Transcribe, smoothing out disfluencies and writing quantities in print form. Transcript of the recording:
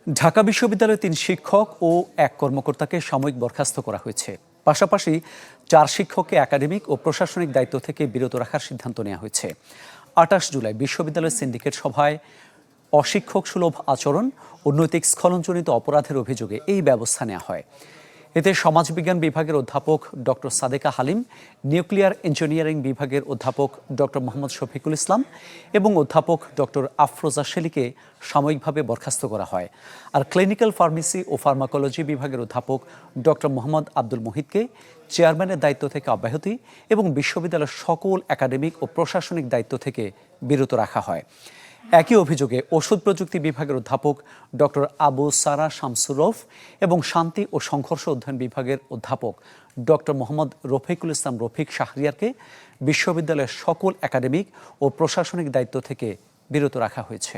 ঢাকা বিশ্ববিদ্যালয়ের ৩ শিক্ষক ও ১ কর্মকর্তাকে সাময়িক বরখাস্ত করা হয়েছে। পাশাপাশি ৪ শিক্ষককে একাডেমিক ও প্রশাসনিক দায়িত্ব থেকে বিরত রাখার সিদ্ধান্ত নেওয়া হয়েছে। ২৮ জুলাই বিশ্ববিদ্যালয়ের সিন্ডিকেট সভায় অশিক্ষক সুলভ আচরণ ও নৈতিক স্খলনজনিত অপরাধের অভিযোগে এই ব্যবস্থা নেওয়া হয়। এতে সমাজবিজ্ঞান বিভাগের অধ্যাপক doctor Sadeka Halim, nuclear engineering বিভাগের অধ্যাপক ডক্টর মোহাম্মদ শফিকুল ইসলাম এবং অধ্যাপক ডক্টর আফরোজা শেলিকে সাময়িকভাবে বরখাস্ত করা হয়। আর ক্লিনিক্যাল ফার্মেসি ও ফার্মাকোলজি বিভাগের অধ্যাপক ডক্টর মোহাম্মদ আব্দুল মুহিতকে চেয়ারম্যানের দায়িত্ব থেকে অব্যাহতি এবং বিশ্ববিদ্যালয়ের সকল একাডেমিক ও প্রশাসনিক দায়িত্ব থেকে বিরত রাখা হয়। একই অভিযোগে ওষুধ প্রযুক্তি বিভাগের অধ্যাপক ডক্টর আবু সারা শামসুরফ এবং শান্তি ও সংঘর্ষ অধ্যয়ন বিভাগের অধ্যাপক ডক্টর মোহাম্মদ রফিকুল ইসলাম রফিক শাহরিয়ারকে বিশ্ববিদ্যালয়ের সকল একাডেমিক ও প্রশাসনিক দায়িত্ব থেকে বিরত রাখা হয়েছে।